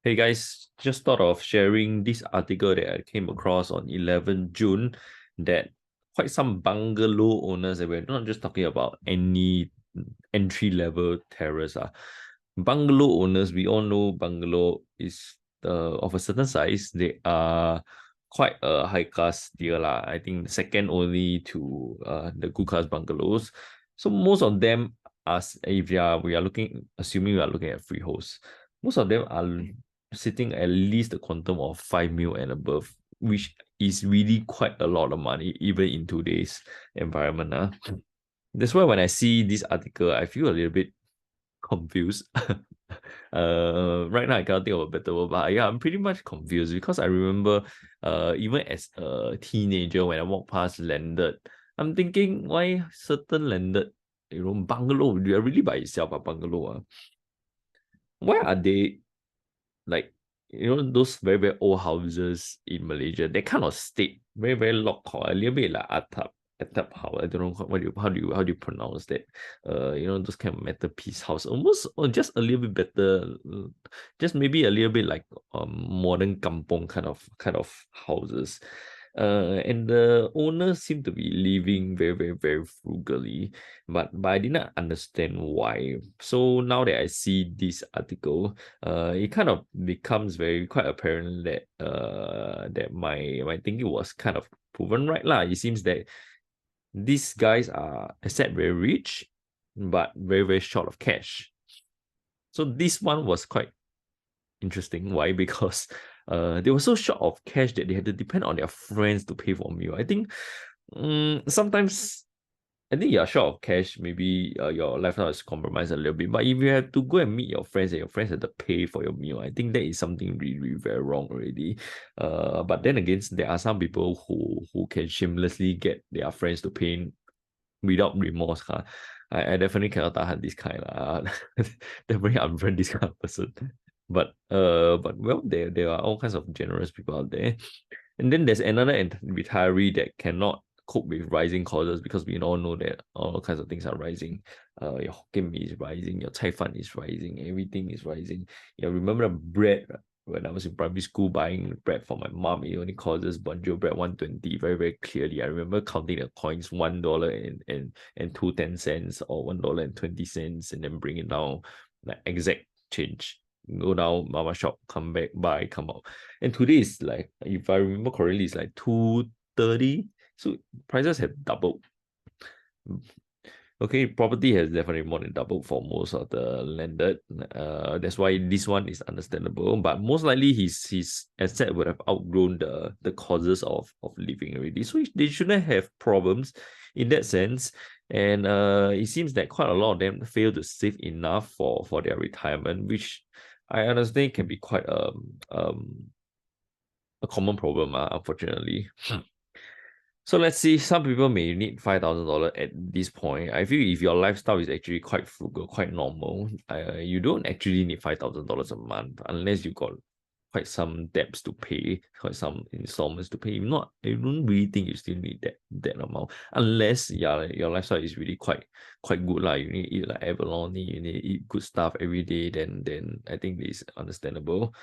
Hey guys, just thought of sharing this article that I came across on 11 June that quite some bungalow owners, and we're not just talking about any entry level terrace. Bungalow owners, we all know bungalow is of a certain size. They are quite a high class tier. I think second only to the good class bungalows. So most of them are, if we are looking, assuming we are looking at freeholds, most of them are sitting at least a quantum of 5 mil and above, which is really quite a lot of money, even in today's environment. That's why when I see this article, I feel a little bit confused. Right now I cannot think of a better word, but yeah, I'm pretty much confused because I remember even as a teenager when I walked past landed, I'm thinking why certain landed, bungalow, you are really by yourself a bungalow. Why are they like those very very old houses in Malaysia, they kind of state very very log a little bit like atap house. I don't know how do you pronounce that. Those kind of metal piece house, almost or just a little bit better, just maybe a little bit like modern kampong kind of houses. And the owners seem to be living very, very, very frugally, but I did not understand why. So now that I see this article, it kind of becomes very quite apparent that that my thinking was kind of proven right lah. It seems that these guys are asset very rich, but very very short of cash. So this one was quite interesting. Why? Because they were so short of cash that they had to depend on their friends to pay for a meal. I think sometimes I think you're short of cash, maybe your lifestyle is compromised a little bit. But if you have to go and meet your friends and your friends have to pay for your meal, I think that is something really, really very wrong already. But then again, there are some people who can shamelessly get their friends to pay without remorse. I definitely cannot tahan this kind. Definitely unfriend this kind of person. But well, there are all kinds of generous people out there. And then there's another retiree that cannot cope with rising costs because we all know that all kinds of things are rising. Your Hokkien Mee is rising, your Cai Fan is rising, everything is rising. Remember the bread when I was in primary school buying bread for my mom, it only causes Bungalow bread 120 very, very clearly. I remember counting the coins $1 and 2 10 cents or $1.20 and then bring it down like exact change. Go down, mama shop, come back, buy, come out. And today is like, if I remember correctly, it's like 230. So prices have doubled. Okay, property has definitely more than doubled for most of the landed. That's why this one is understandable. But most likely his asset would have outgrown the causes of living already. So they shouldn't have problems in that sense. And it seems that quite a lot of them fail to save enough for their retirement, which I understand can be quite a common problem, unfortunately. So let's see, some people may need $5,000 at this point. I feel if your lifestyle is actually quite frugal, quite normal, you don't actually need $5,000 a month unless you got quite some debts to pay, quite some installments to pay. If not, I don't really think you still need that amount. Unless your lifestyle is really quite good. You need to eat like abalone, you need to eat good stuff every day, then I think it's understandable.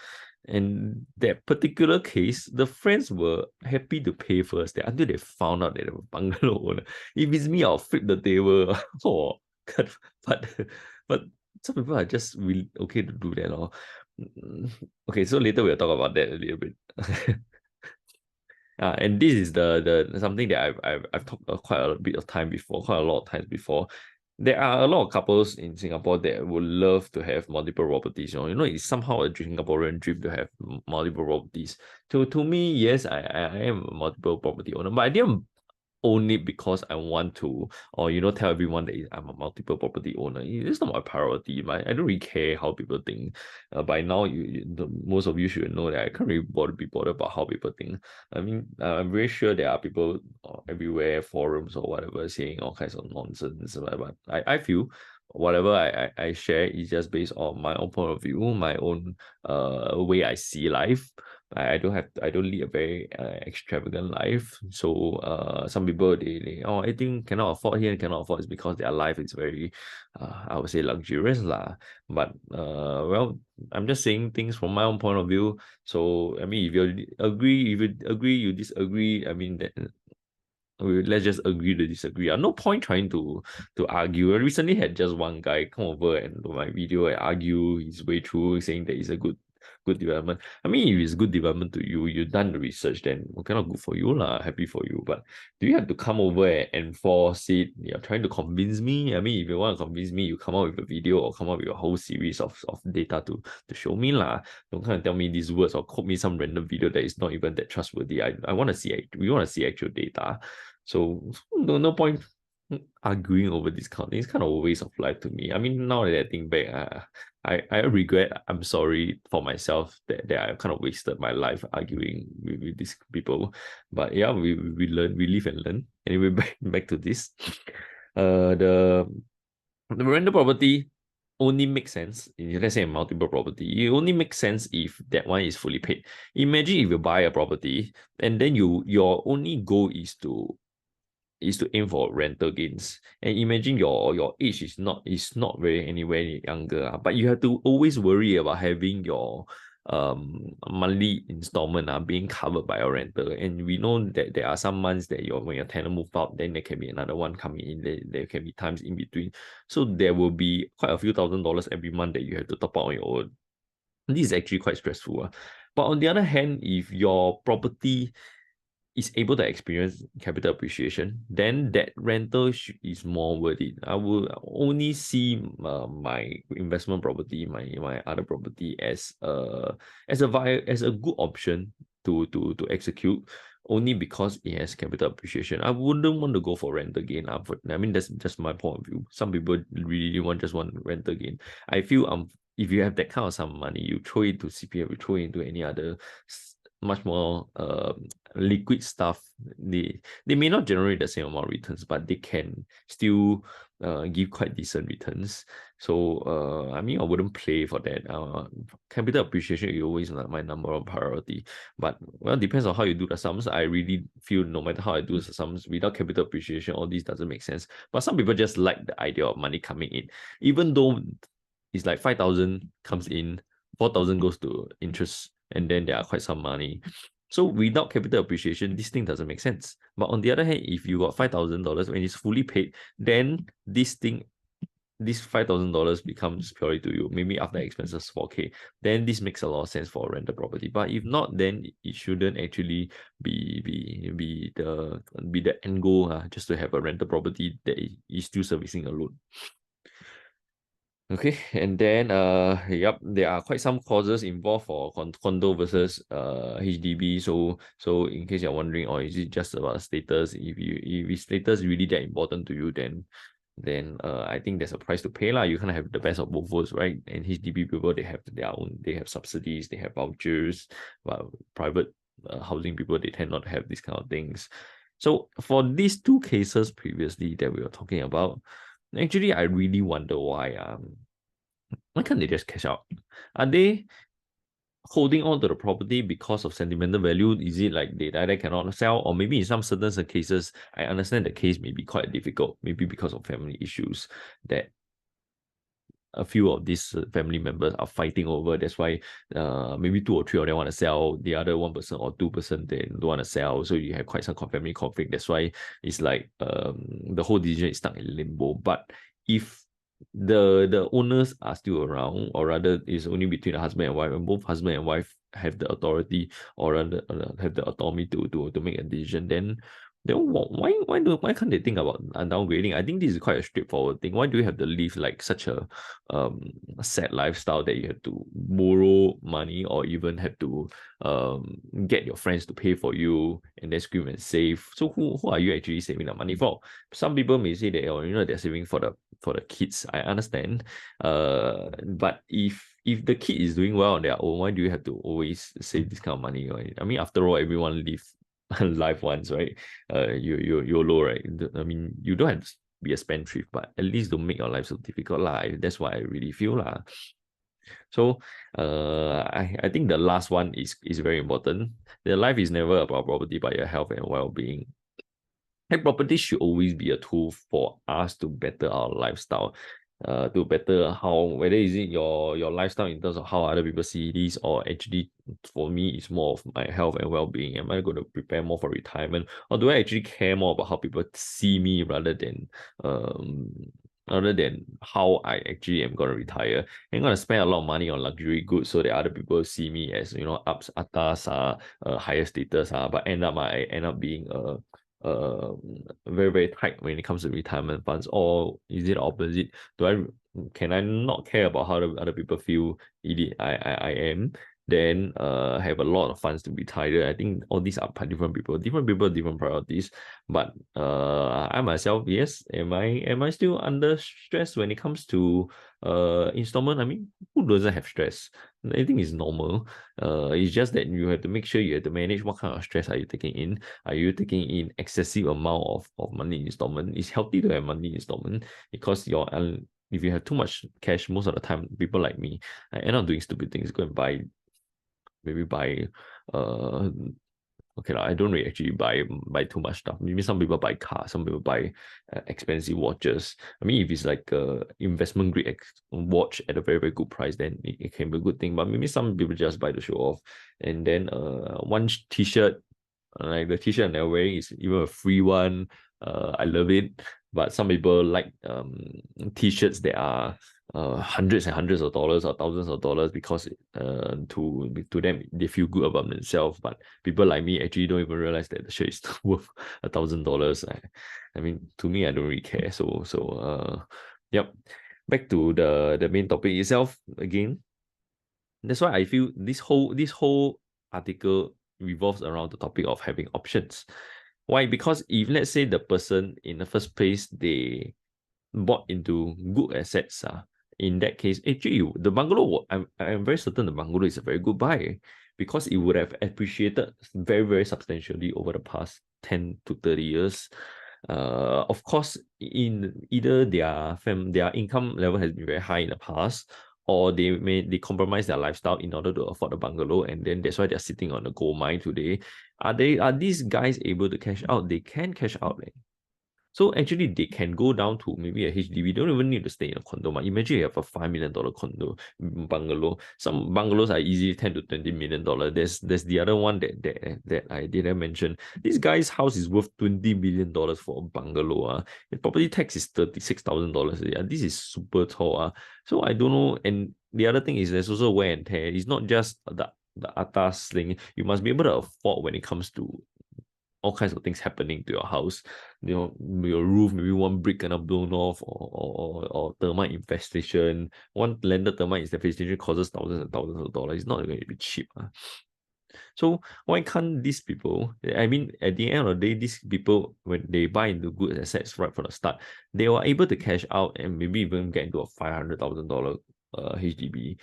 And that particular case, the friends were happy to pay first until they found out that they were bungalow owner. If it's me, I'll flip the table. Oh, but but some people are just really okay to do that. Okay, so later we'll talk about that a little bit. And this is the something that I've talked quite a bit of time before, quite a lot of times before. There are a lot of couples in Singapore that would love to have multiple properties. It's somehow a Singaporean dream to have multiple properties. To me, yes, I am a multiple property owner, but I didn't own it because I want to, or tell everyone that I'm a multiple property owner. It's not my priority. I don't really care how people think. By now, most of you should know that I can't really be bothered about how people think. I mean, I'm very sure there are people everywhere, forums or whatever, saying all kinds of nonsense. But I feel whatever I share is just based on my own point of view, my own way I see life. I don't lead a very extravagant life. So some people they oh, I think cannot afford here, cannot afford is because their life is very I would say luxurious lah. But well, I'm just saying things from my own point of view. So I mean, if you agree, you disagree. I mean that let's just agree to disagree. No point trying to argue. I recently had just one guy come over and do my video and argue his way through, saying that it's a good development. I mean, if it's good development to you, you've done the research, then okay, not good for you lah, happy for you. But do you have to come over and enforce it? You're trying to convince me. I mean, if you want to convince me, you come up with a video or come up with a whole series of data to show me lah. Don't kind of tell me these words or quote me some random video that is not even that trustworthy. I want to see, we want to see actual data. So no point arguing over this kind of thing. It's kind of a waste of life to me. I mean, now that I think back, I regret. I'm sorry for myself that I kind of wasted my life arguing with these people. But yeah, we learn, we live and learn. Anyway, back to this. The rental property only makes sense if, let's say, a multiple property. It only makes sense if that one is fully paid. Imagine if you buy a property and then your only goal is to aim for rental gains. And imagine your age is not very anywhere younger, but you have to always worry about having your monthly installment being covered by a rental. And we know that there are some months that when your tenant move out, then there can be another one coming in. There can be times in between. So there will be quite a few $1,000s every month that you have to top up on your own. This is actually quite stressful. But on the other hand, if your property is able to experience capital appreciation, then that rental is more worth it. I will only see my investment property, my other property as a good option to execute, only because it has capital appreciation. I wouldn't want to go for rental gain. I mean, that's just my point of view. Some people really just want rental gain. I feel if you have that kind of some money, you throw it to CPF, you throw it into any other much more liquid stuff, they may not generate the same amount of returns, but they can still give quite decent returns. So I mean, I wouldn't play for that. Capital appreciation is always my number one priority. But well, depends on how you do the sums. I really feel no matter how I do the sums, without capital appreciation, all this doesn't make sense. But some people just like the idea of money coming in, even though it's like 5,000 comes in, 4,000 goes to interest, and then there are quite some money. So without capital appreciation, this thing doesn't make sense. But on the other hand, if you got $5,000 when it's fully paid, then this $5,000 becomes purely to you. Maybe after expenses 4K, then this makes a lot of sense for a rental property. But if not, then it shouldn't actually be the end goal, just to have a rental property that is still servicing a loan. Okay, and then yep, there are quite some clauses involved for condo versus HDB. So in case you're wondering, or is it just about status? If status is really that important to you, then I think there's a price to pay lah. You kind of have the best of both worlds, right? And HDB people, they have subsidies, they have vouchers, but private housing people, they tend not to have these kind of things. So for these two cases previously that we were talking about, actually, I really wonder why can't they just cash out? Are they holding on to the property because of sentimental value? Is it like they either cannot sell, or maybe in some certain cases, I understand the case may be quite difficult, maybe because of family issues that a few of these family members are fighting over. That's why maybe 2 or 3 of them want to sell, the other 1% or 2% they don't want to sell. So you have quite some family conflict. That's why it's like the whole decision is stuck in limbo. But if the owners are still around, or rather it's only between the husband and wife, and both husband and wife have the authority, or rather have the autonomy to make a decision, then why can't they think about downgrading? I think this is quite a straightforward thing. Why do you have to live like such a sad lifestyle that you have to borrow money, or even have to get your friends to pay for you and then scream and save? So who are you actually saving the money for? Some people may say that, they're saving for the kids. I understand. But if the kid is doing well on their own, why do you have to always save this kind of money? Right? I mean, after all, everyone lives life once, right? You're low, right? I mean, you don't have to be a spendthrift, but at least don't make your life so difficult lah. That's what I really feel lah. So I think the last one is very important. The life is never about property, but your health and well-being. And property should always be a tool for us to better our lifestyle, to better how, whether is it your lifestyle in terms of how other people see this, or actually for me it's more of my health and well-being. Am I going to prepare more for retirement, or do I actually care more about how people see me um rather than how I actually am going to retire? I'm going to spend a lot of money on luxury goods so that other people see me as, ups atas, higher status, but I end up being uh very very tight when it comes to retirement funds, or is it opposite? Do I can I not care about how the other people feel? I am, then have a lot of funds to retire. I think all these are different people, different priorities. But I myself, yes, am I still under stress when it comes to installment? I mean, who doesn't have stress? I think it's normal. It's just that you have to make sure you have to manage what kind of stress are you taking in. Are you taking in excessive amount of monthly installment? It's healthy to have monthly installment, because if you have too much cash, most of the time, people like me, I end up doing stupid things. Go and buy uh okay lah, I don't really actually buy too much stuff. Maybe some people buy cars, some people buy expensive watches. I mean, if it's like a investment grade watch at a very very good price, then it can be a good thing. But maybe some people just buy to show off, and then one t-shirt, like the t-shirt they're wearing is even a free one. I love it. But some people like t-shirts that are hundreds and hundreds of dollars or thousands of dollars, because to them they feel good about themselves. But people like me actually don't even realize that the shirt is worth $1,000. I mean, to me, I don't really care. Yep. Back to the main topic itself again. That's why I feel this whole article revolves around the topic of having options. Why? Because if let's say the person in the first place they bought into good assets, in that case, actually the bungalow, I'm very certain the bungalow is a very good buy, because it would have appreciated very, very substantially over the past 10 to 30 years. Of course, in either their income level has been very high in the past, or they compromise their lifestyle in order to afford a bungalow, and then that's why they're sitting on a gold mine today. Are these guys able to cash out? They can cash out, right? So actually, they can go down to maybe a HDB. They don't even need to stay in a condo. Imagine you have a $5 million condo bungalow. Some bungalows are easily $10 to $20 million. There's the other one that I didn't mention. This guy's house is worth $20 million for a bungalow. The property tax is $36,000. Yeah, this is super tall. So I don't know. And the other thing is there's also wear and tear. It's not just the atas thing. You must be able to afford when it comes to all kinds of things happening to your house. Your roof, maybe one brick gonna blown off, or termite infestation. One landed termite infestation causes thousands and thousands of dollars. It's not going to be cheap. So why can't these people, I mean, at the end of the day, these people, when they buy into good assets right from the start, they were able to cash out and maybe even get into a $500,000 HDB,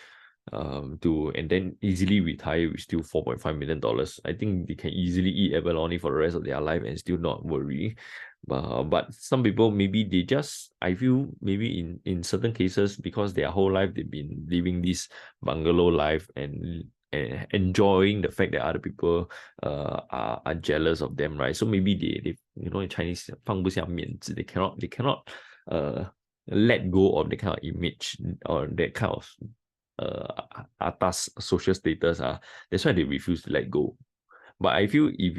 and then easily retire with still $4.5 million. I think they can easily eat abalone for the rest of their life and still not worry. But some people, maybe they just, I feel maybe in certain cases, because their whole life they've been living this bungalow life, and enjoying the fact that other people are jealous of them, right? So maybe they in Chinese 放不下面子, they cannot let go of the kind of image or that kind of atas social status. That's why they refuse to let go. But I feel if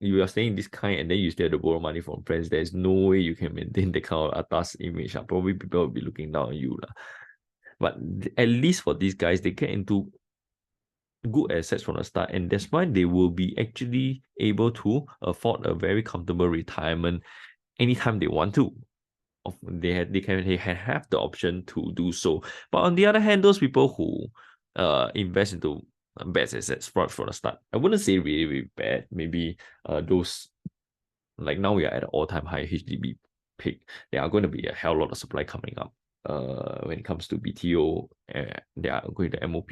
you are staying this kind and then you still have to borrow money from friends, there's no way you can maintain the kind of atas image. Probably people will be looking down on you. But at least for these guys, they get into good assets from the start, and that's why they will be actually able to afford a very comfortable retirement anytime they want to. They have the option to do so. But on the other hand, those people who invest into bad assets right from the start, I wouldn't say really, really bad. Maybe those, like now we are at an all-time high HDB peak. There are going to be a hell lot of supply coming up. when it comes to BTO, they are going to MOP.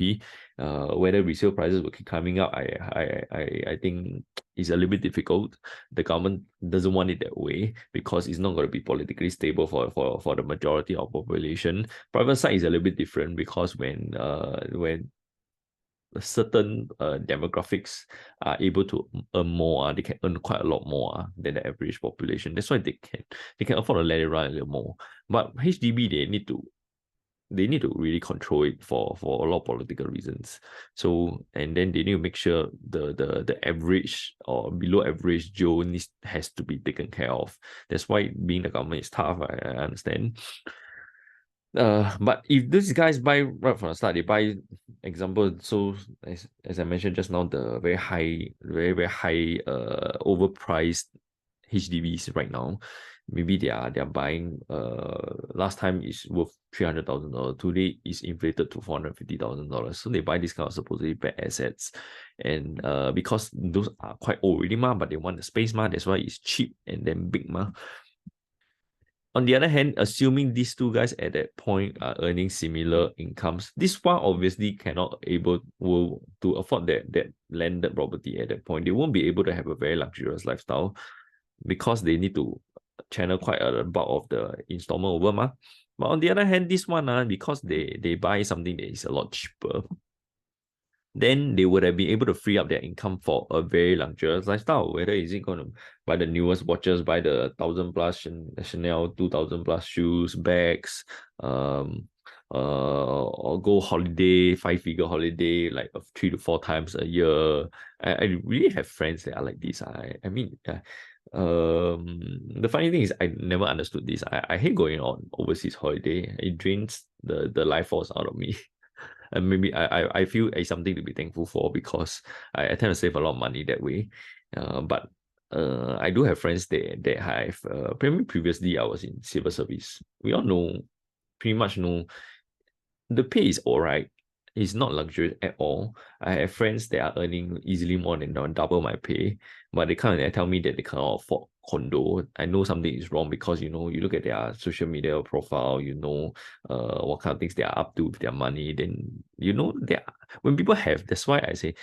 Whether resale prices will keep coming up, I think is a little bit difficult. The government doesn't want it that way because it's not going to be politically stable for the majority of population. Private side is a little bit different because when certain demographics are able to earn more, they can earn quite a lot more than the average population. That's why they can afford to let it run a little more. But HDB, they need to really control it for a lot of political reasons. So, and then they need to make sure the average or below average Joe has to be taken care of. That's why being the government is tough. I understand. But if these guys buy right from the start, they buy, example, so as I mentioned just now, the very high, very high, overpriced HDBs right now. Maybe they're buying, last time is worth $300,000. Today is inflated to $450,000. So they buy this kind of supposedly bad assets, and because those are quite old already but they want the space that's why it's cheap and then big On the other hand, assuming these two guys at that point are earning similar incomes, this one obviously cannot to afford that landed property at that point. They won't be able to have a very luxurious lifestyle because they need to channel quite a bulk of the installment over. But on the other hand, this one, because they buy something that is a lot cheaper, then they would have been able to free up their income for a very luxurious lifestyle. Whether is it going to buy the newest watches, buy the 1,000 plus Chanel, 2,000 plus shoes, bags, or go holiday, 5-figure holiday, like 3 to 4 times a year. I really have friends that are like this. I mean, the funny thing is I never understood this. I hate going on overseas holiday. It drains the life force out of me. And maybe I feel it's something to be thankful for because I tend to save a lot of money that way. But I do have friends that have previously I was in civil service. We all pretty much know the pay is all right. It's not luxurious at all. I have friends that are earning easily more than double my pay, but they tell me that they cannot afford condo. I know something is wrong because you look at their social media profile, what kind of things they are up to with their money. Then they are, when people have, that's why I say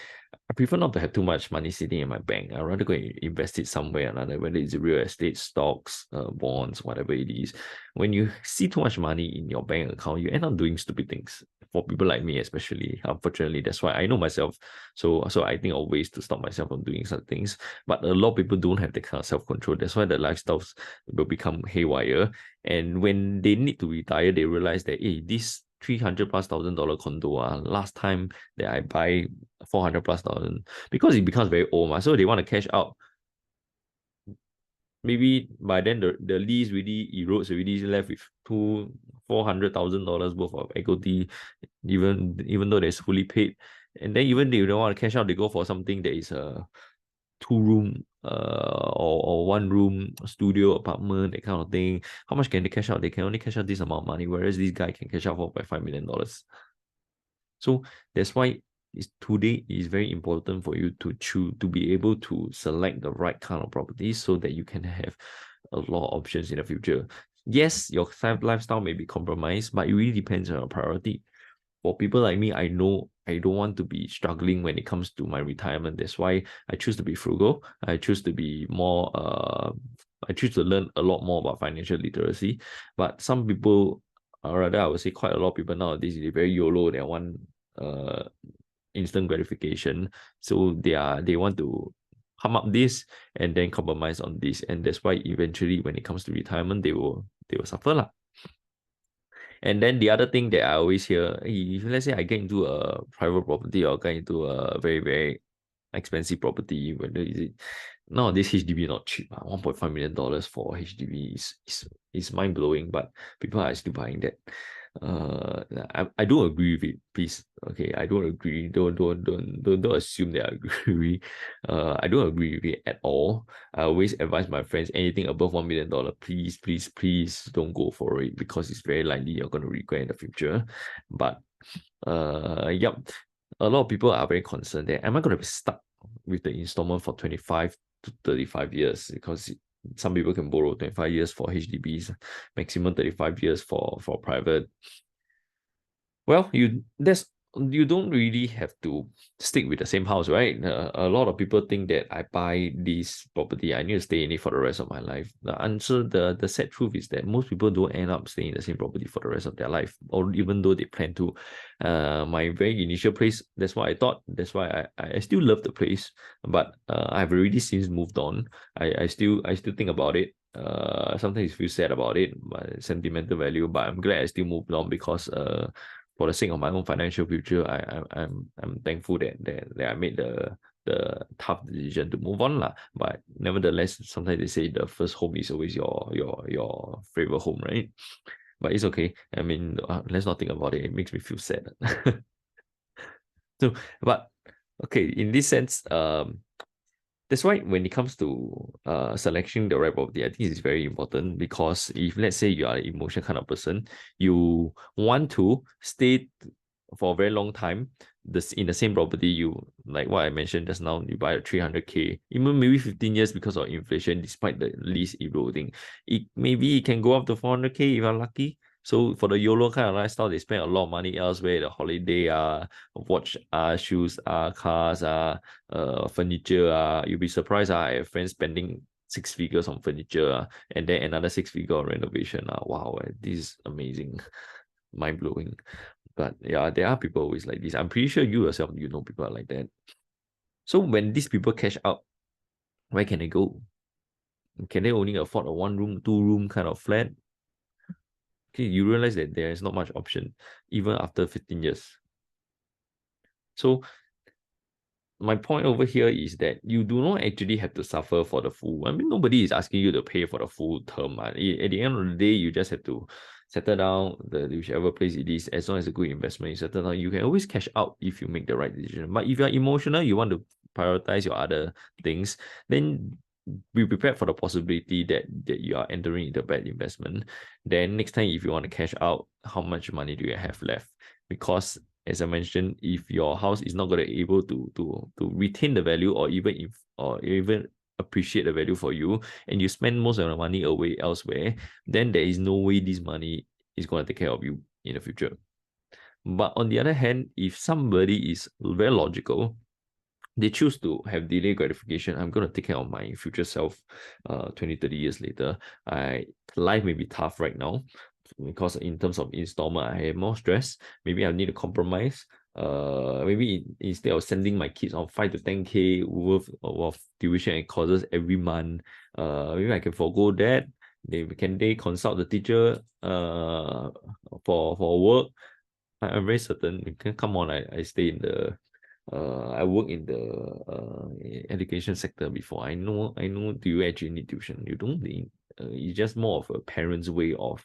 I prefer not to have too much money sitting in my bank. I'd rather go and invest it somewhere or another, whether it's real estate, stocks, bonds, whatever it is. When you see too much money in your bank account, you end up doing stupid things. For people like me, especially, unfortunately, that's why I know myself. So I think of ways to stop myself from doing such things. But a lot of people don't have that kind of self-control. That's why the lifestyles will become haywire. And when they need to retire, they realize that, hey, this 300 plus $1,000 condo, last time that I buy 400 plus thousand, because it becomes very old, so they want to cash out. Maybe by then the lease really erodes, already left with $400,000 worth of equity, even though it's fully paid. And then even they don't want to cash out, they go for something that is a 2-room or 1-room studio apartment, that kind of thing. How much can they cash out? They can only cash out this amount of money, whereas this guy can cash out for $5 million. So that's why today is very important for you to be able to select the right kind of properties so that you can have a lot of options in the future. Yes, your lifestyle may be compromised, but it really depends on your priority. For people like me, I know I don't want to be struggling when it comes to my retirement. That's why I choose to be frugal. I choose to be more I choose to learn a lot more about financial literacy. But some people, or rather I would say quite a lot of people nowadays, they're very YOLO. They want instant gratification. So they want to come up this and then compromise on this. And that's why eventually when it comes to retirement, they will suffer lah. And then the other thing that I always hear, if let's say I get into a private property or get into a very, very expensive property, whether is it nowadays HDB not cheap, $1.5 million for HDB is mind blowing, but people are still buying that. I don't agree with it, please. Okay, I don't agree. Don't assume that I agree. I don't agree with it at all. I always advise my friends, anything above $1 million, please don't go for it because it's very likely you're gonna regret in the future. But yep, a lot of people are very concerned that am I gonna be stuck with the installment for 25 to 35 years because some people can borrow 25 years for HDBs, maximum 35 years for private. Well, you don't really have to stick with the same house, right? A lot of people think that I buy this property, I need to stay in it for the rest of my life. The sad truth is that most people don't end up staying in the same property for the rest of their life, or even though they plan to. My very initial place, that's what I thought. That's why I still love the place, but I've already since moved on. I still think about it. Sometimes you feel sad about it, but sentimental value. But I'm glad I still moved on because for the sake of my own financial future, I'm thankful that I made the tough decision to move on lah. But nevertheless, sometimes they say the first home is always your favorite home, right? But it's okay. I mean, let's not think about it. It makes me feel sad. So, but okay, in this sense, that's why when it comes to selecting the right property, I think it's very important because if let's say you are an emotional kind of person, you want to stay for a very long time in the same property, you like what I mentioned just now, you buy a 300K, even maybe 15 years because of inflation, despite the lease eroding. Maybe it can go up to 400K if you're lucky. So for the YOLO kind of lifestyle, they spend a lot of money elsewhere, the holiday, watch, shoes, cars, furniture. You'll be surprised. I have friends spending 6 figures on furniture, and then another 6 figure on renovation. Wow, this is amazing, mind blowing. But yeah, there are people always like this. I'm pretty sure you yourself, you know people are like that. So when these people cash out, where can they go? Can they only afford a 1 room, 2 room kind of flat? Okay, you realize that there is not much option even after 15 years. So my point over here is that you do not actually have to suffer for the full. I mean, nobody is asking you to pay for the full term. At the end of the day, you just have to settle down whichever place it is. As long as it's a good investment, you settle down. You can always cash out if you make the right decision. But if you're emotional, you want to prioritize your other things, then be prepared for the possibility that you are entering into a bad investment. Then next time, if you want to cash out, how much money do you have left? Because as I mentioned, if your house is not going to be able to retain the value or even appreciate the value for you, and you spend most of the money away elsewhere, then there is no way this money is going to take care of you in the future. But on the other hand, if somebody is very logical, they choose to have delayed gratification. I'm going to take care of my future self 20, 30 years later. Life may be tough right now because in terms of installment, I have more stress. Maybe I need to compromise. Maybe instead of sending my kids on 5 to 10K worth of tuition and courses every month, maybe I can forego that. Can they consult the teacher for work? I'm very certain. Come on, I stay in the I work in the education sector before. I know. Do you actually need tuition? You don't need. It's just more of a parent's way of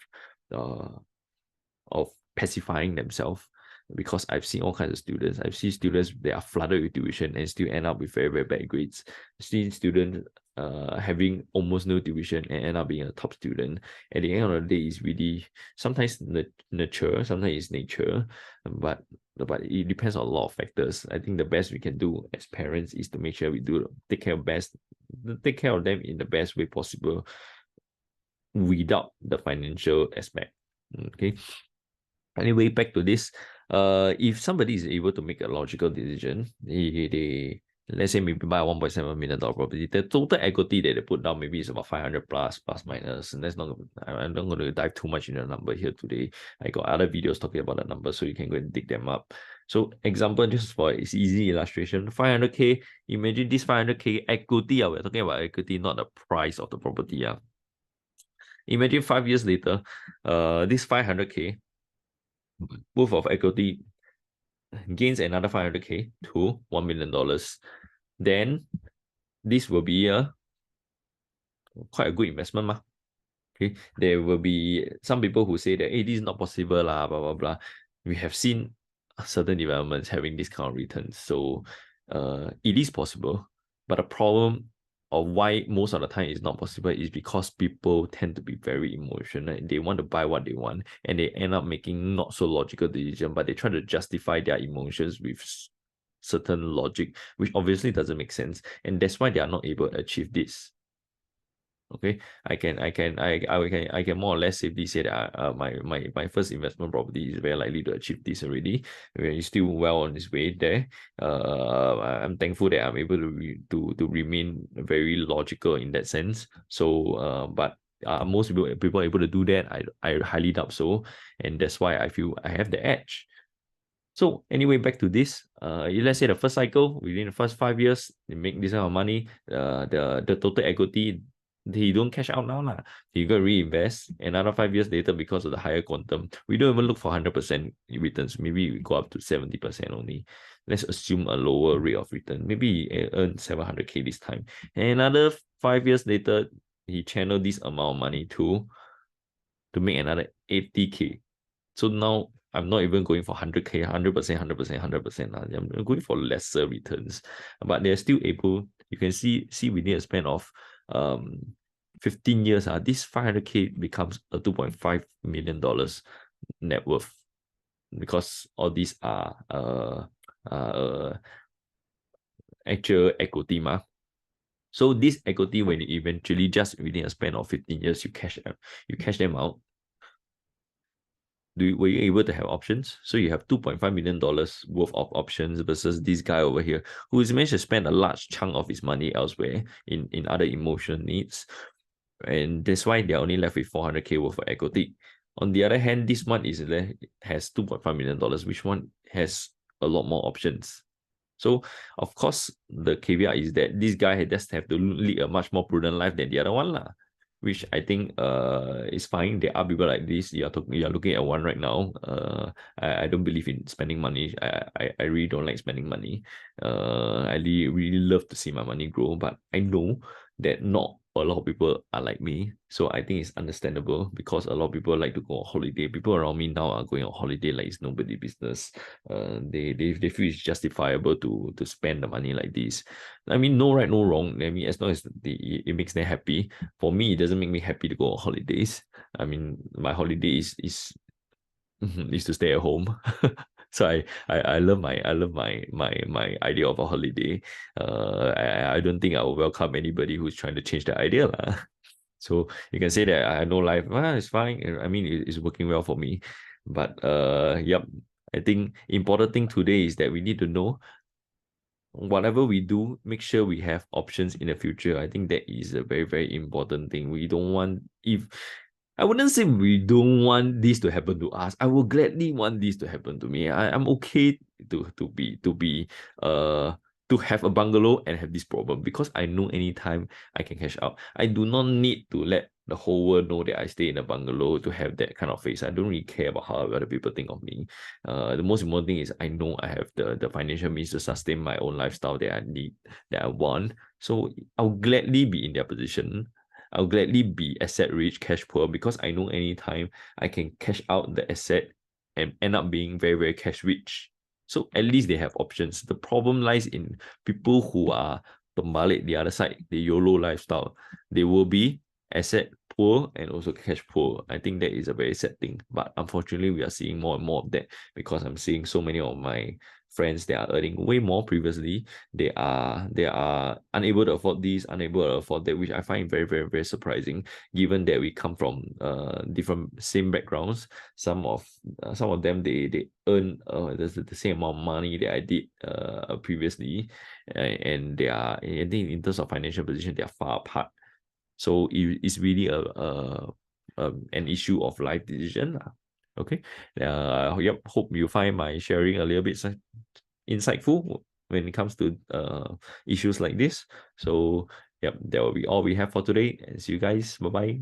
pacifying themselves. Because I've seen all kinds of students. I've seen students that are flooded with tuition and still end up with very, very bad grades. I've seen students having almost no tuition and end up being a top student. At the end of the day, it's really sometimes nurture, sometimes it's nature, but it depends on a lot of factors. I think the best we can do as parents is to make sure we take care of them in the best way possible without the financial aspect. Okay. Anyway, back to this. If somebody is able to make a logical decision, they let's say maybe buy a $1.7 million property, the total equity that they put down maybe is about 500 plus minus. And I'm not going to dive too much into the number here today. I got other videos talking about the number, so you can go and dig them up. So example, just for its easy illustration, 500K, imagine this 500K equity, we're talking about equity, not the price of the property. Imagine 5 years later, this 500K worth of equity gains another 500K to $1 million. Then this will be quite a good investment. Okay, there will be some people who say that, hey, this is not possible, blah, blah, blah. We have seen certain developments having this kind of returns. So it is possible. But the problem of why most of the time it's not possible is because people tend to be very emotional and they want to buy what they want and they end up making not so logical decisions, but they try to justify their emotions with certain logic, which obviously doesn't make sense. And that's why they are not able to achieve this. Okay, I can more or less safely say that my first investment property is very likely to achieve this already. We're still well on its way there. I'm thankful that I'm able to remain very logical in that sense. So but most people are able to do that. I highly doubt so, and that's why I feel I have the edge. So anyway, back to this. Let's say the first cycle within the first 5 years, they make this kind of money. The total equity, he don't cash out now lah. He go reinvest another 5 years later because of the higher quantum. We don't even look for 100% returns. Maybe we go up to 70% only. Let's assume a lower rate of return. Maybe he earn 700K this time. And another 5 years later, he channel this amount of money to make another 80K. So now I'm not even going for 100K, 100%, 100%, 100%. I'm going for lesser returns. But they're still able, you can see within a span of 15 years, this 500K becomes a $2.5 million net worth, because all these are actual equity. So this equity, when you eventually just within a span of 15 years, you cash them out, were you able to have options? So you have $2.5 million worth of options versus this guy over here who is managed to spend a large chunk of his money elsewhere in other emotional needs. And that's why they're only left with 400K worth of equity. On the other hand, this one has $2.5 million, which one has a lot more options. So, of course, the caveat is that this guy just have to lead a much more prudent life than the other one, lah, which I think is fine. There are people like this. You are looking at one right now. I don't believe in spending money. I really don't like spending money. I really love to see my money grow, but I know that not a lot of people are like me. So I think it's understandable, because a lot of people like to go on holiday. People around me now are going on holiday like it's nobody business. They feel it's justifiable to spend the money like this. I mean, no right, no wrong. I mean, as long as it makes them happy. For me, it doesn't make me happy to go on holidays. I mean, my holiday is to stay at home. So I love my idea of a holiday. I don't think I will welcome anybody who's trying to change the idea lah. So you can say that I have no life. It's fine. I mean, it's working well for me. But yep. I think important thing today is that we need to know whatever we do, make sure we have options in the future. I think that is a very, very important thing. We don't want, if I wouldn't say we don't want this to happen to us. I will gladly want this to happen to me. I'm okay to have a bungalow and have this problem, because I know anytime I can cash out. I do not need to let the whole world know that I stay in a bungalow to have that kind of face. I don't really care about how other people think of me. The most important thing is I know I have the financial means to sustain my own lifestyle that I need, that I want. So I'll gladly be in their position. I'll gladly be asset rich, cash poor, because I know anytime I can cash out the asset and end up being very, very cash rich. So at least they have options. The problem lies in people who are terbalik the other side, the YOLO lifestyle. They will be asset poor and also cash poor. I think that is a very sad thing. But unfortunately, we are seeing more and more of that, because I'm seeing so many of my friends that are earning way more previously. They are unable to afford this, unable to afford that, which I find very, very, very surprising, given that we come from different same backgrounds. Some of them, they earn the same amount of money that I did previously, and they are, I think in terms of financial position, they are far apart. So it's really an issue of life decision lah. Okay. Yep. Hope you find my sharing a little bit insightful when it comes to issues like this. So yep, that will be all we have for today. And see you guys. Bye bye.